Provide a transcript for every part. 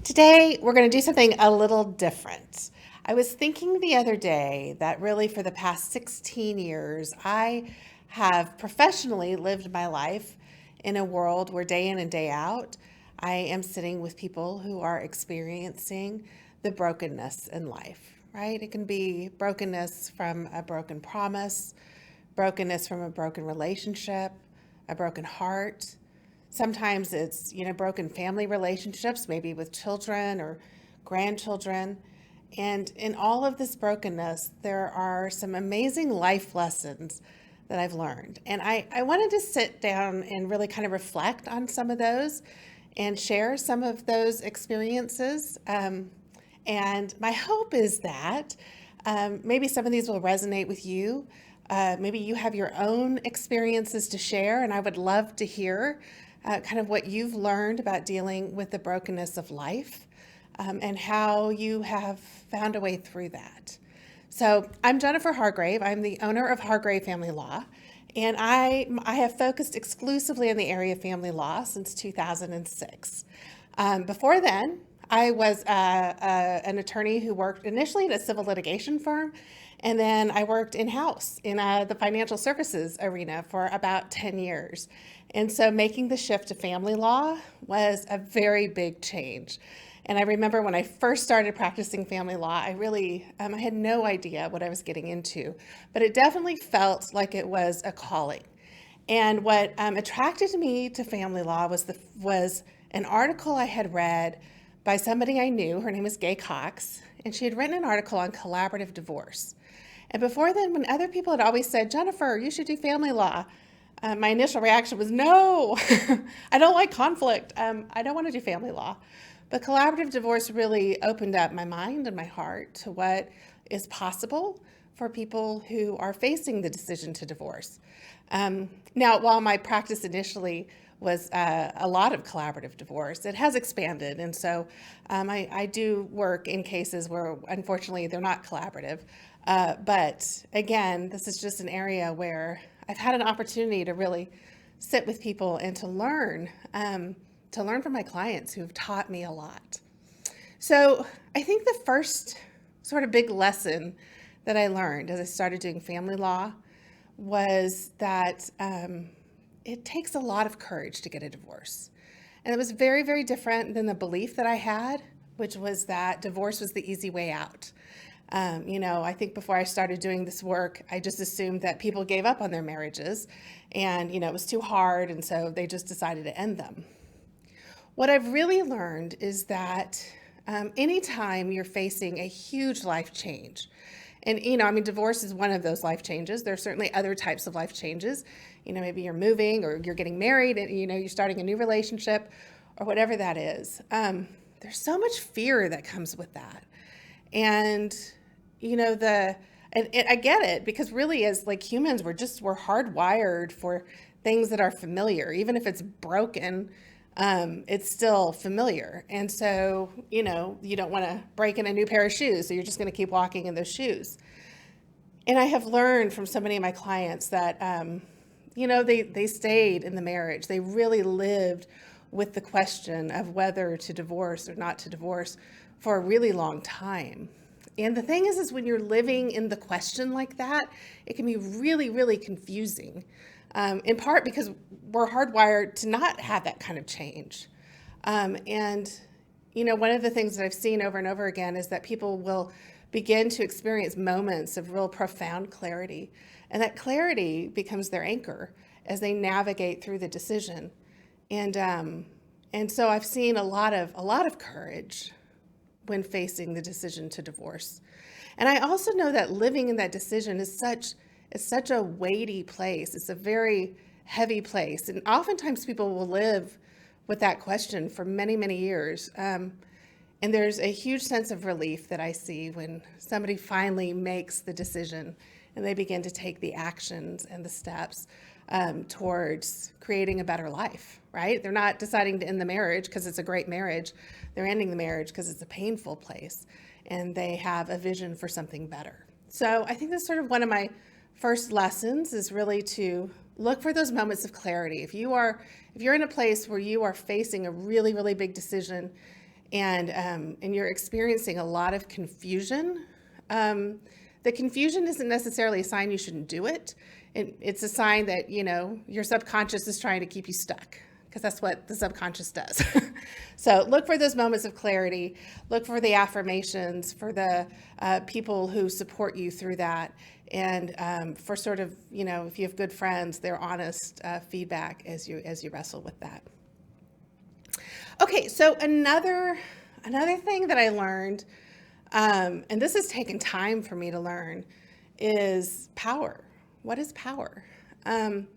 Today, we're going to do something a little different. I was thinking the other day that really for the past 16 years, I have professionally lived my life in a world where day in and day out, I am sitting with people who are experiencing the brokenness in life, right? It can be brokenness from a broken promise, brokenness from a broken relationship, a broken heart. Sometimes it's, broken family relationships, maybe with children or grandchildren. And in all of this brokenness, there are some amazing life lessons that I've learned. And I wanted to sit down and really kind of reflect on some of those and share some of those experiences. And my hope is that maybe some of these will resonate with you. Maybe you have your own experiences to share, and I would love to hear kind of what you've learned about dealing with the brokenness of life and how you have found a way through that. So I'm Jennifer Hargrave. I'm the owner of Hargrave Family Law, and I have focused exclusively in the area of family law since 2006. Before then, I was an attorney who worked initially at a civil litigation firm, and then I worked in-house in the financial services arena for about 10 years. And so making the shift to family law was a very big change. And I remember when I first started practicing family law, I had no idea what I was getting into, but it definitely felt like it was a calling. And what attracted me to family law was an article I had read by somebody I knew. Her name is Gay Cox, and she had written an article on collaborative divorce. And before then, when other people had always said, Jennifer, you should do family law, my initial reaction was, no, I don't like conflict. I don't want to do family law. But collaborative divorce really opened up my mind and my heart to what is possible for people who are facing the decision to divorce. Now, while my practice initially was a lot of collaborative divorce, it has expanded. And so I do work in cases where, unfortunately, they're not collaborative. But again, this is just an area where I've had an opportunity to really sit with people and to learn from my clients who've taught me a lot. So I think the first sort of big lesson that I learned as I started doing family law was that it takes a lot of courage to get a divorce. And it was very, very different than the belief that I had, which was that divorce was the easy way out. I think before I started doing this work, I just assumed that people gave up on their marriages and, it was too hard. And so they just decided to end them. What I've really learned is that anytime you're facing a huge life change, and, divorce is one of those life changes. There are certainly other types of life changes. Maybe you're moving or you're getting married and, you're starting a new relationship or whatever that is. There's so much fear that comes with that. And, I get it because really as like humans, we're hardwired for things that are familiar. Even if it's broken, it's still familiar. And so, you don't want to break in a new pair of shoes. So you're just going to keep walking in those shoes. And I have learned from so many of my clients that, they stayed in the marriage. They really lived with the question of whether to divorce or not to divorce for a really long time. And the thing is when you're living in the question like that, it can be really, really confusing. In part because we're hardwired to not have that kind of change. One of the things that I've seen over and over again is that people will begin to experience moments of real profound clarity. And that clarity becomes their anchor as they navigate through the decision. And so I've seen a lot of courage when facing the decision to divorce. And I also know that living in that decision is such a weighty place. It's a very heavy place. And oftentimes people will live with that question for many, many years. And there's a huge sense of relief that I see when somebody finally makes the decision and they begin to take the actions and the steps towards creating a better life, right? They're not deciding to end the marriage because it's a great marriage. They're ending the marriage because it's a painful place and they have a vision for something better. So I think that's sort of one of my first lessons is really to look for those moments of clarity. If you're in a place where you are facing a really, really big decision and you're experiencing a lot of confusion, the confusion isn't necessarily a sign you shouldn't do it. It's a sign that, your subconscious is trying to keep you stuck, because that's what the subconscious does. So look for those moments of clarity. Look for the affirmations, for the people who support you through that. And for sort of, if you have good friends, their honest feedback as you wrestle with that. Okay, so another thing that I learned, and this has taken time for me to learn, is power. What is power? And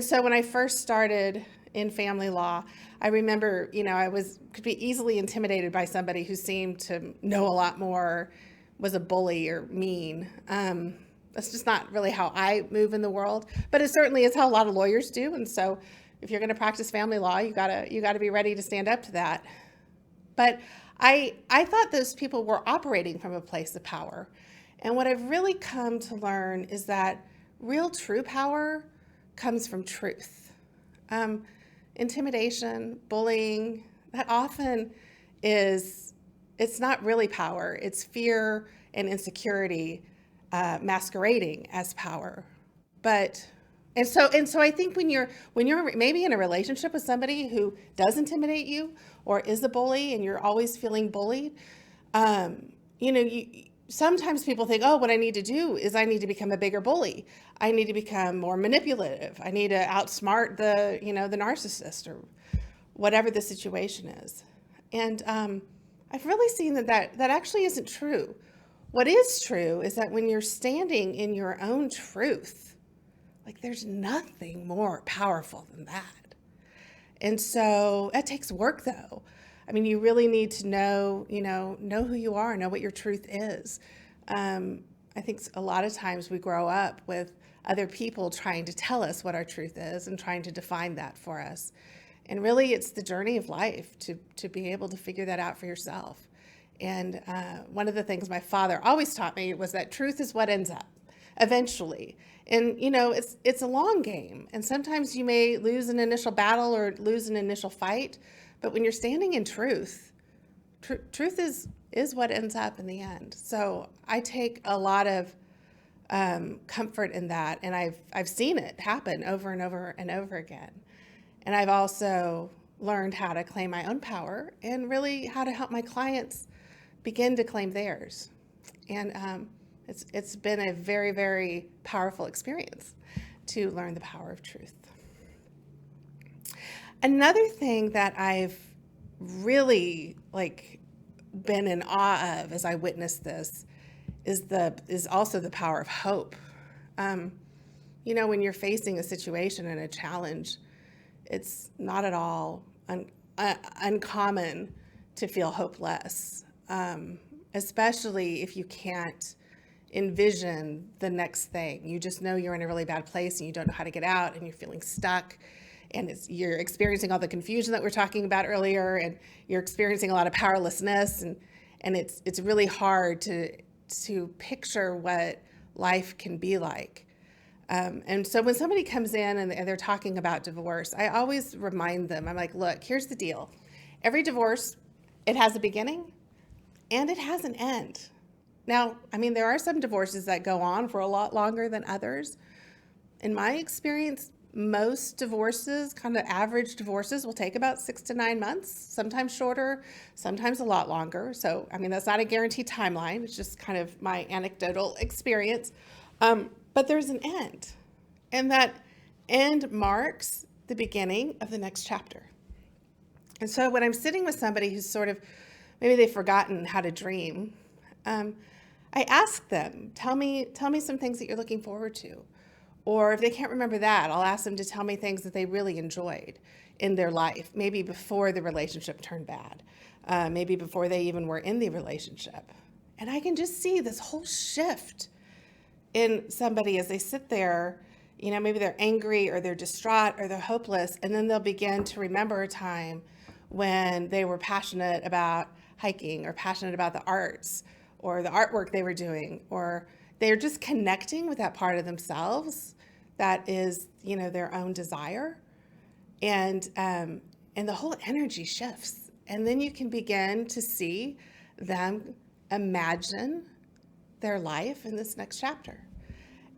so when I first started in family law, I remember, I could be easily intimidated by somebody who seemed to know a lot more, was a bully or mean. That's just not really how I move in the world, but it certainly is how a lot of lawyers do. And so if you're going to practice family law, you gotta be ready to stand up to that. But I thought those people were operating from a place of power. And what I've really come to learn is that real true power comes from truth. Intimidation, bullying, that often it's not really power. It's fear and insecurity masquerading as power. And so I think when you're maybe in a relationship with somebody who does intimidate you or is a bully and you're always feeling bullied, sometimes people think, oh, what I need to do is I need to become a bigger bully. I need to become more manipulative. I need to outsmart the narcissist or whatever the situation is. And I've really seen that actually isn't true. What is true is that when you're standing in your own truth, there's nothing more powerful than that. And so that takes work, though. I mean, you really need to know who you are, know what your truth is. I think a lot of times we grow up with other people trying to tell us what our truth is and trying to define that for us. And really, it's the journey of life to be able to figure that out for yourself. And one of the things my father always taught me was that truth is what ends up eventually. And, it's a long game. And sometimes you may lose an initial battle or lose an initial fight. But when you're standing in truth, truth is what ends up in the end. So I take a lot of comfort in that. And I've seen it happen over and over and over again. And I've also learned how to claim my own power and really how to help my clients begin to claim theirs. And it's been a very, very powerful experience to learn the power of truth. Another thing that I've really been in awe of as I witnessed this is also the power of hope. When you're facing a situation and a challenge, it's not at all uncommon to feel hopeless, especially if you can't envision the next thing. You just know you're in a really bad place and you don't know how to get out and you're feeling stuck. And you're experiencing all the confusion that we were talking about earlier, and you're experiencing a lot of powerlessness, and it's really hard to picture what life can be like. And so when somebody comes in and they're talking about divorce, I always remind them, I'm like, look, here's the deal. Every divorce, it has a beginning and it has an end. Now, there are some divorces that go on for a lot longer than others. In my experience, most divorces, kind of average divorces, will take about 6 to 9 months, sometimes shorter, sometimes a lot longer. So, that's not a guaranteed timeline. It's just kind of my anecdotal experience. But there's an end. And that end marks the beginning of the next chapter. And so when I'm sitting with somebody who's sort of, maybe they've forgotten how to dream, I ask them, tell me some things that you're looking forward to. Or if they can't remember that, I'll ask them to tell me things that they really enjoyed in their life, maybe before the relationship turned bad, maybe before they even were in the relationship. And I can just see this whole shift in somebody as they sit there, maybe they're angry or they're distraught or they're hopeless, and then they'll begin to remember a time when they were passionate about hiking or passionate about the arts or the artwork they were doing, or they're just connecting with that part of themselves that is, their own desire. And the whole energy shifts. And then you can begin to see them imagine their life in this next chapter.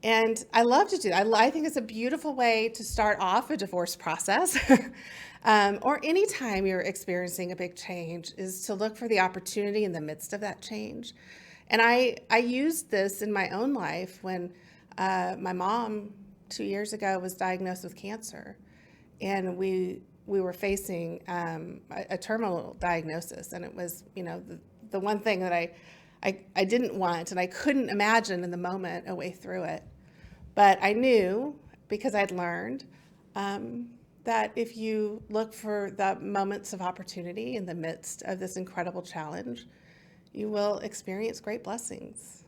And I love to do that. I think it's a beautiful way to start off a divorce process. Or anytime you're experiencing a big change, is to look for the opportunity in the midst of that change. And I used this in my own life when my mom 2 years ago was diagnosed with cancer. And we were facing a terminal diagnosis. And it was, the one thing that I didn't want and I couldn't imagine in the moment a way through it. But I knew, because I'd learned, that if you look for the moments of opportunity in the midst of this incredible challenge, you will experience great blessings.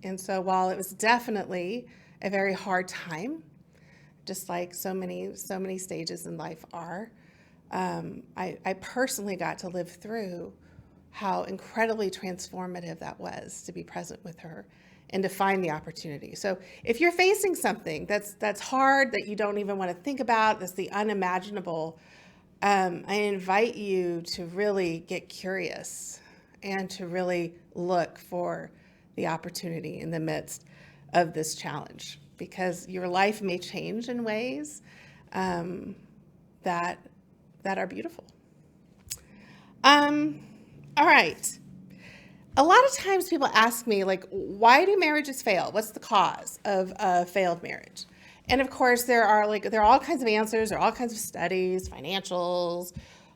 And so while it was definitely a very hard time, just like so many stages in life are, I personally got to live through how incredibly transformative that was to be present with her and to find the opportunity. So if you're facing something that's hard, that you don't even want to think about, that's the unimaginable, I invite you to really get curious and to really look for the opportunity in the midst of this challenge, because your life may change in ways that are beautiful. All right. A lot of times people ask me, like, why do marriages fail? What's the cause of a failed marriage? And of course, there are all kinds of answers. There are all kinds of studies, financials,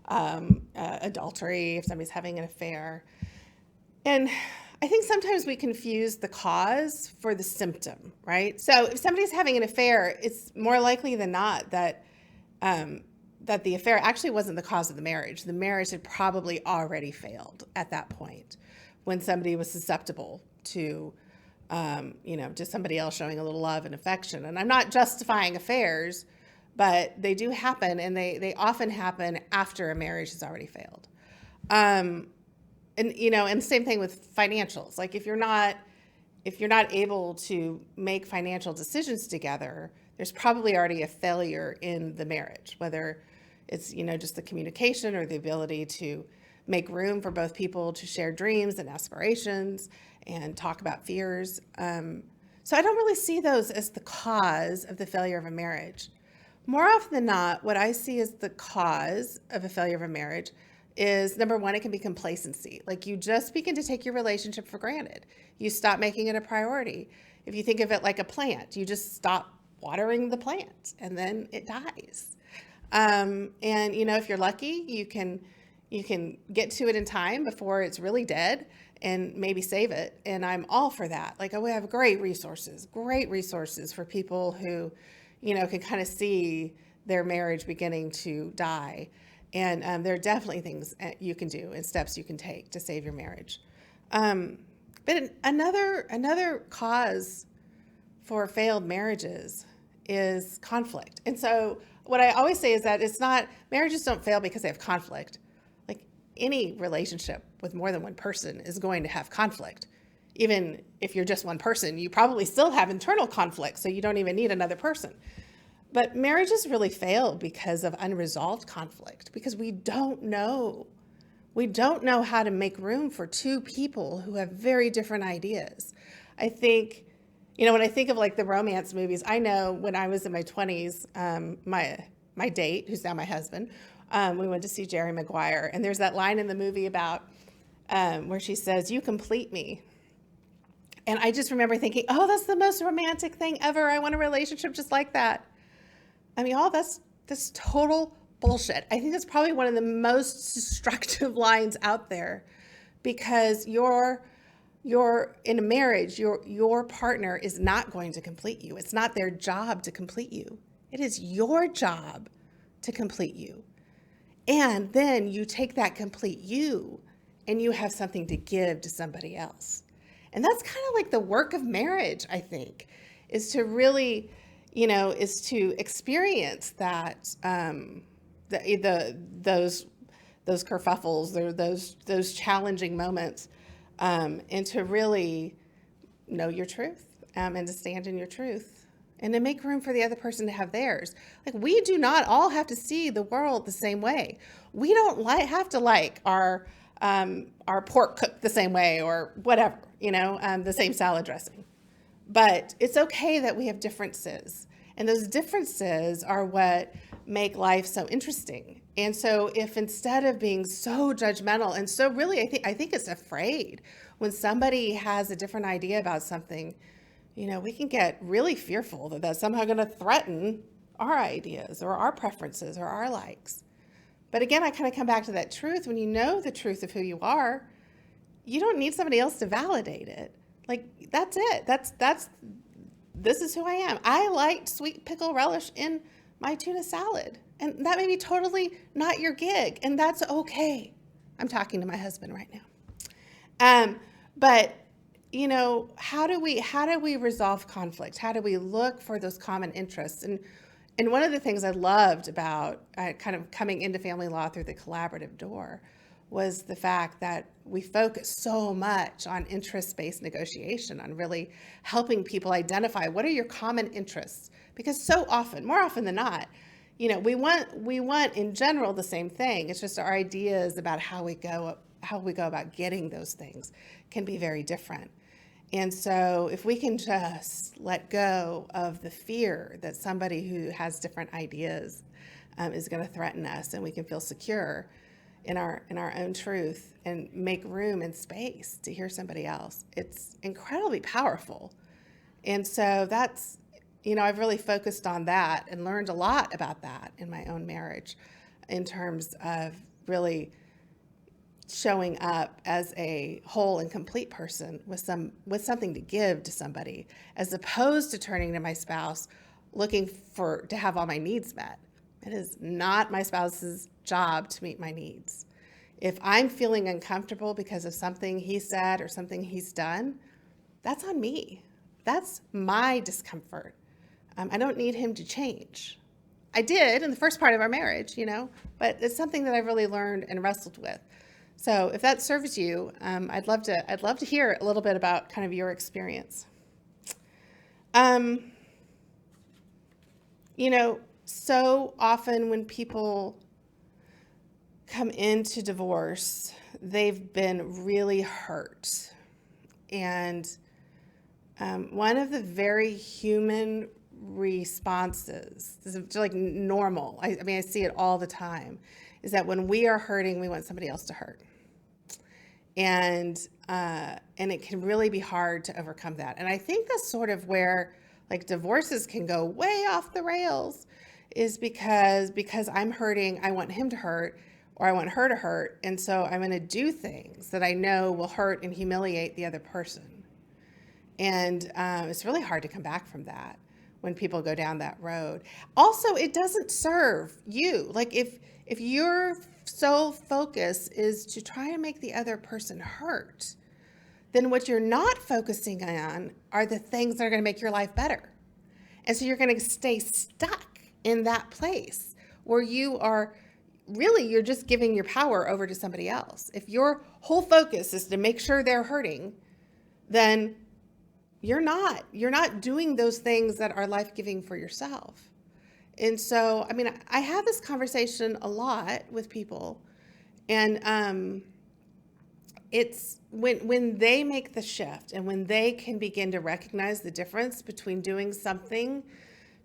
adultery, if somebody's having an affair. And I think sometimes we confuse the cause for the symptom, right? So if somebody's having an affair, it's more likely than not that the affair actually wasn't the cause of the marriage. The marriage had probably already failed at that point, when somebody was susceptible to, just somebody else showing a little love and affection. And I'm not justifying affairs, but they do happen, and they often happen after a marriage has already failed. And the same thing with financials. Like if you're not able to make financial decisions together, there's probably already a failure in the marriage, whether it's, just the communication or the ability to make room for both people to share dreams and aspirations and talk about fears. So I don't really see those as the cause of the failure of a marriage. More often than not, what I see as the cause of a failure of a marriage is, number one, it can be complacency. Like you just begin to take your relationship for granted. You stop making it a priority. If you think of it like a plant, you just stop watering the plant and then it dies. And if you're lucky, you can get to it in time before it's really dead and maybe save it. And I'm all for that. Like we have great resources for people who, can kind of see their marriage beginning to die. And there are definitely things you can do and steps you can take to save your marriage. But another cause for failed marriages is conflict. And so what I always say is that marriages don't fail because they have conflict. Like any relationship with more than one person is going to have conflict. Even if you're just one person, you probably still have internal conflict, so you don't even need another person. But marriages really fail because of unresolved conflict, because we don't know how to make room for two people who have very different ideas. I think, when I think of like the romance movies, I know when I was in my 20s, my date, who's now my husband, we went to see Jerry Maguire, and there's that line in the movie about where she says, "You complete me." And I just remember thinking, oh, that's the most romantic thing ever. I want a relationship just like that. I mean, that's total bullshit. I think that's probably one of the most destructive lines out there, because you're in a marriage, your partner is not going to complete you. It's not their job to complete you. It is your job to complete you. And then you take that complete you and you have something to give to somebody else. And that's kind of like the work of marriage, I think, is to really, is to experience that, those kerfuffles, or those challenging moments, and to really know your truth, and to stand in your truth, and to make room for the other person to have theirs. Like, we do not all have to see the world the same way. We don't have to like our pork cooked the same way or whatever, the same salad dressing. But it's okay that we have differences. And those differences are what make life so interesting. And so if instead of being so judgmental and so really, I think it's afraid when somebody has a different idea about something, we can get really fearful that that's somehow going to threaten our ideas or our preferences or our likes. But again, I kind of come back to that truth. When you know the truth of who you are, you don't need somebody else to validate it. Like, that's it. This is who I am. I liked sweet pickle relish in my tuna salad. And that may be totally not your gig. And that's okay. I'm talking to my husband right now. But how do we resolve conflict? How do we look for those common interests? And one of the things I loved about kind of coming into family law through the collaborative door was the fact that we focus so much on interest-based negotiation, on really helping people identify what are your common interests. Because so often, more often than not, we want in general the same thing. It's just our ideas about how we go about getting those things can be very different. And so if we can just let go of the fear that somebody who has different ideas is going to threaten us, and we can feel secure in our own truth and make room and space to hear somebody else, it's incredibly powerful. And so that's, I've really focused on that and learned a lot about that in my own marriage in terms of really showing up as a whole and complete person with something to give to somebody, as opposed to turning to my spouse looking to have all my needs met. It is not my spouse's job to meet my needs. If I'm feeling uncomfortable because of something he said or something he's done, that's on me. That's my discomfort. I don't need him to change. I did in the first part of our marriage, but it's something that I've really learned and wrestled with. So if that serves you, I'd love to hear a little bit about kind of your experience. So often when people come into divorce, they've been really hurt. And one of the very human responses, this is like normal, I see it all the time, is that when we are hurting, we want somebody else to hurt. And it can really be hard to overcome that. And I think that's sort of where like divorces can go way off the rails, is because I'm hurting, I want him to hurt, or I want her to hurt. And so I'm going to do things that I know will hurt and humiliate the other person. And it's really hard to come back from that when people go down that road. Also, it doesn't serve you. Like if your sole focus is to try and make the other person hurt, then what you're not focusing on are the things that are going to make your life better. And so you're going to stay stuck in that place where you're just giving your power over to somebody else. If your whole focus is to make sure they're hurting, then you're not doing those things that are life-giving for yourself. And so, I have this conversation a lot with people, and it's when they make the shift and when they can begin to recognize the difference between doing something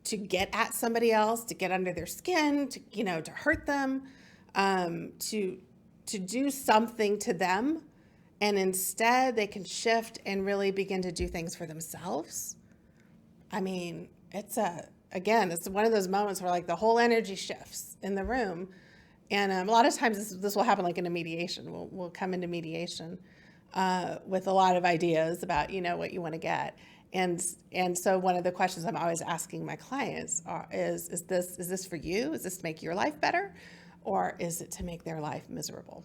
to get at somebody else, to get under their skin, to hurt them, to do something to them, and instead they can shift and really begin to do things for themselves. It's one of those moments where like the whole energy shifts in the room. And a lot of times this will happen like in a mediation. We'll come into mediation with a lot of ideas about, what you want to get. And so one of the questions I'm always asking my clients is this for you? Is this to make your life better? Or is it to make their life miserable?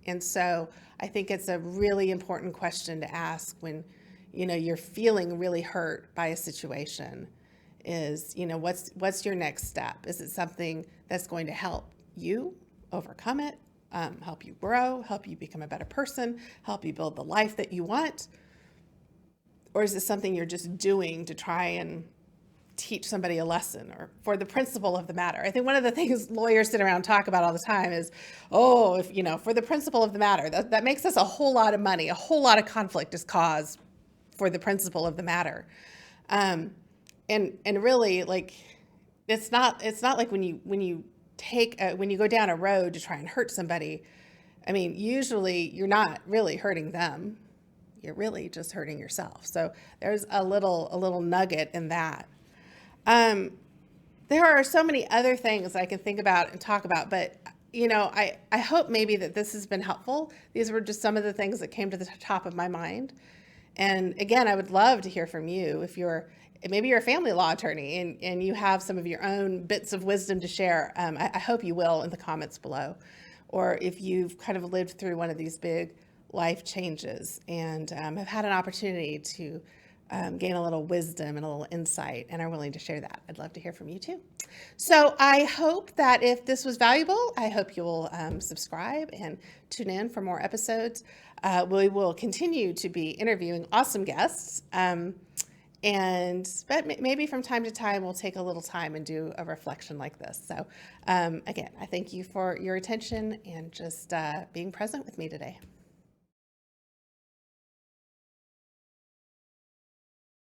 And so I think it's a really important question to ask when, you're feeling really hurt by a situation is, what's your next step? Is it something that's going to help you overcome it, help you grow, help you become a better person, help you build the life that you want? Or is it something you're just doing to try and teach somebody a lesson or for the principle of the matter. I think one of the things lawyers sit around and talk about all the time is, oh, if for the principle of the matter, that makes us a whole lot of money, a whole lot of conflict is caused for the principle of the matter. And really, like, it's not like when you go down a road to try and hurt somebody. I mean, usually you're not really hurting them. You're really just hurting yourself. So there's a little nugget in that. There are so many other things I can think about and talk about, but I hope maybe that this has been helpful. These were just some of the things that came to the top of my mind. And again, I would love to hear from you if maybe you're a family law attorney and you have some of your own bits of wisdom to share. I hope you will in the comments below. Or if you've kind of lived through one of these big life changes and have had an opportunity to gain a little wisdom and a little insight and are willing to share that. I'd love to hear from you too. So I hope that if this was valuable, I hope you'll subscribe and tune in for more episodes. We will continue to be interviewing awesome guests. But maybe from time to time, we'll take a little time and do a reflection like this. So again, I thank you for your attention and just being present with me today.